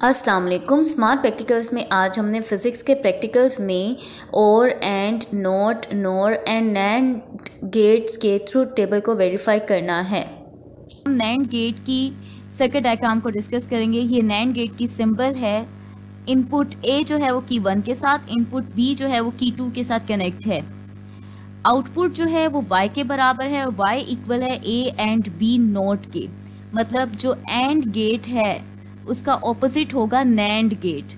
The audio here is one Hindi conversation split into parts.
अस्सलाम वालेकुम। स्मार्ट प्रैक्टिकल्स में आज हमने फ़िज़िक्स के प्रैक्टिकल्स में और and not nor and nand gates के ट्रूथ टेबल को वेरीफाई करना है। हम नैंड गेट की सर्किट डायग्राम को डिस्कस करेंगे। ये नैंड गेट की सिंबल है। इनपुट ए जो है वो की 1 के साथ, इनपुट बी जो है वो की 2 के साथ कनेक्ट है। आउटपुट जो है वो y के बराबर है और y इक्वल है a एंड b नॉट के। मतलब जो एंड गेट है उसका ऑपोजिट होगा नैंड गेट।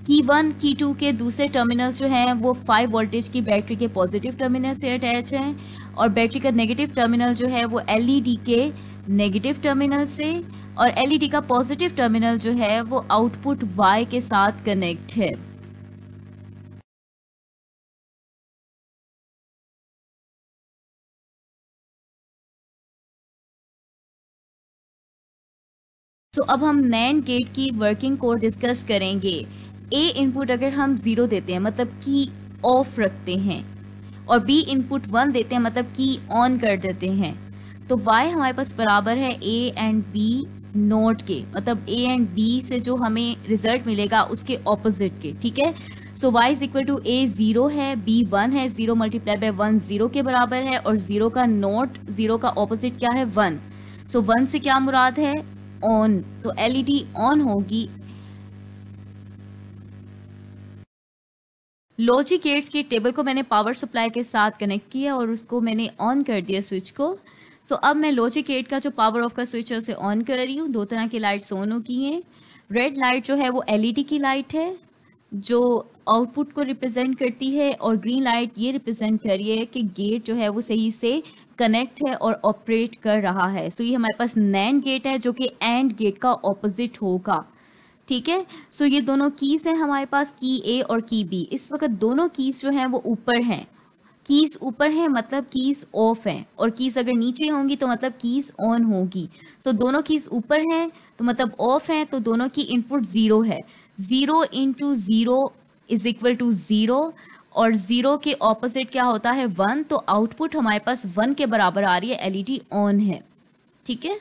की 1 की 2 के दूसरे टर्मिनल्स जो हैं वो 5 वोल्टेज की बैटरी के पॉजिटिव टर्मिनल से अटैच हैं और बैटरी का नेगेटिव टर्मिनल जो है वो एलईडी के नेगेटिव टर्मिनल से, और एलईडी का पॉजिटिव टर्मिनल जो है वो आउटपुट y के साथ कनेक्ट है। तो अब हम नैंड गेट की वर्किंग को डिस्कस करेंगे। ए इनपुट अगर हम 0 देते हैं मतलब की ऑफ रखते हैं, और बी इनपुट 1 देते हैं मतलब की ऑन कर देते हैं, तो y हमारे पास बराबर है a एंड b नोट के। मतलब a एंड b से जो हमें रिजल्ट मिलेगा उसके ऑपोजिट के। ठीक है, so y is equal to a 0 है, b 1 है, 0 मल्टीप्लाई बाय 1 0 के बराबर है, और 0 का नोट, 0 का ऑपोजिट क्या है 1। सो 1 से क्या मुराद है ऑन, तो एलईडी ऑन होगी। लॉजिक गेट्स के टेबल को मैंने पावर सप्लाई के साथ कनेक्ट किया और उसको मैंने ऑन कर दिया स्विच को। सो अब मैं लॉजिक गेट का जो पावर ऑफ का स्विच है उसे ऑन कर रही हूँ। दो तरह की लाइट्स ऑन की हैं। रेड लाइट जो है वो एलईडी की लाइट है जो आउटपुट को रिप्रेजेंट करती है, और ग्रीन लाइट ये रिप्रेजेंट कर रही है कि गेट जो है वो सही से कनेक्ट है और ऑपरेट कर रहा है। सो ये हमारे पास नैंड गेट है जो कि एंड गेट का ऑपोजिट होगा। ठीक है, सो ये दोनों कीज हैं हमारे पास, की ए और की बी। इस वक्त दोनों कीज जो हैं वो ऊपर हैं। कीज ऊपर हैं मतलब कीज ऑफ हैं, और कीज अगर नीचे होंगी तो मतलब कीज ऑन होगी। सो दोनों कीज ऊपर हैं तो मतलब ऑफ हैं, तो दोनों की इनपुट 0 है। 0 इंटू 0 इज इक्वल टू 0, और 0 के ऑपोजिट क्या होता है 1, तो आउटपुट हमारे पास 1 के बराबर आ रही है, एलईडी ऑन है। ठीक है,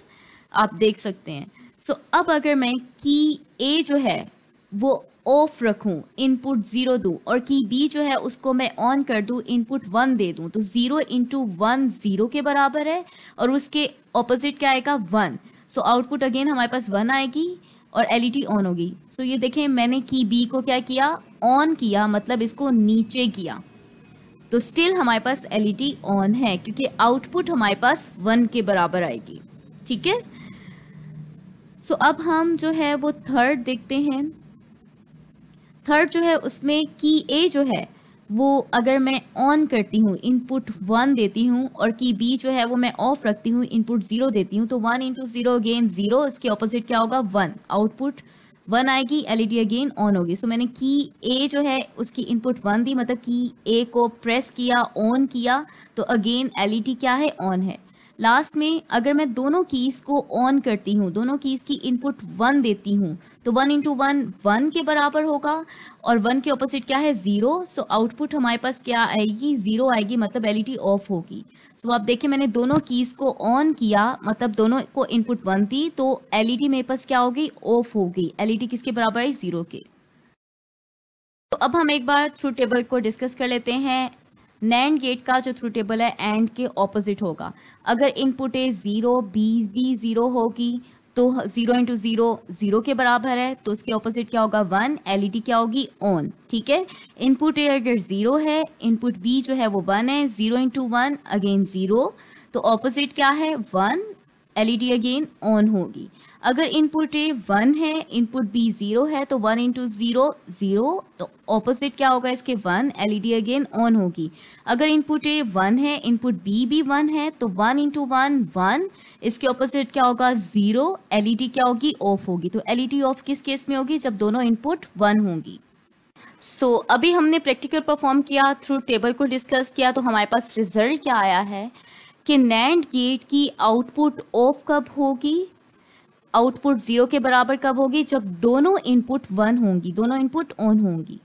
आप देख सकते हैं। सो अब अगर मैं की ए जो है वो ऑफ रखूं, इनपुट 0 दूं, और की बी जो है उसको मैं ऑन कर दूं, इनपुट 1 दे दूं, तो 0 इंटू 1 0 के बराबर है, और उसके ऑपोजिट क्या आएगा 1। सो आउटपुट अगेन हमारे पास 1 आएगी और एलईडी ऑन होगी। सो ये देखें, मैंने की बी को क्या किया, ऑन किया, मतलब इसको नीचे किया, तो स्टिल हमारे पास एलईडी ऑन है क्योंकि आउटपुट हमारे पास 1 के बराबर आएगी। ठीक है, सो अब हम जो है वो थर्ड देखते हैं। थर्ड जो है उसमें की ए जो है वो अगर मैं ऑन करती हूँ, इनपुट 1 देती हूँ, और की बी जो है वो मैं ऑफ रखती हूँ, इनपुट 0 देती हूँ, तो 1 इंटू 0 अगेन 0, इसके ऑपोजिट क्या होगा 1, आउटपुट 1 आएगी, एलईडी अगेन ऑन होगी। सो मैंने की ए जो है उसकी इनपुट 1 दी, मतलब की ए को प्रेस किया, ऑन किया, तो अगेन एलईडी क्या है ऑन है। लास्ट में अगर मैं दोनों कीज़ को ऑन करती हूँ, दोनों कीज़ की इनपुट 1 देती हूँ, तो 1 इंटू 1 1 के बराबर होगा, और 1 के ऑपोजिट क्या है 0। सो आउटपुट हमारे पास क्या आएगी 0 आएगी, मतलब एलईडी ऑफ होगी। सो आप देखिए, मैंने दोनों कीज़ को ऑन किया, मतलब दोनों को इनपुट 1 दी, तो एलईडी मेरे पास क्या हो गई, ऑफ हो गई। एलईडी किसके बराबर है 0 के। तो अब हम एक बार ट्रूथ टेबल को डिस्कस कर लेते हैं। नैंड गेट का जो ट्रूथ टेबल है एंड के ऑपोजिट होगा। अगर इनपुट ए 0, बी 0 होगी, तो 0 इंटू 0 0 के बराबर है, तो उसके ऑपोजिट क्या होगा 1, एलईडी क्या होगी ऑन। ठीक है, इनपुट ए अगर 0 है, इनपुट बी जो है वो 1 है, 0 इंटू 1 अगेन 0, तो ऑपोजिट क्या है 1, एलईडी अगेन ऑन होगी। अगर इनपुट ए 1 है, इनपुट बी 0 है, तो 1 इंटू 0 0, तो ऑपोजिट क्या होगा इसके 1, एलईडी अगेन ऑन होगी। अगर इनपुट ए 1 है, इनपुट बी भी 1 है, तो 1 इंटू 1 1, इसके ऑपोजिट क्या होगा 0, एलईडी क्या होगी ऑफ होगी। तो एलईडी ऑफ किस केस में होगी, जब दोनों इनपुट 1 होंगी। सो अभी हमने प्रैक्टिकल परफॉर्म किया, थ्रू टेबल को डिस्कस किया, तो हमारे पास रिजल्ट क्या आया है कि नैंड गेट की आउटपुट ऑफ कब होगी, आउटपुट 0 के बराबर कब होगी, जब दोनों इनपुट 1 होंगी, दोनों इनपुट ऑन होंगी।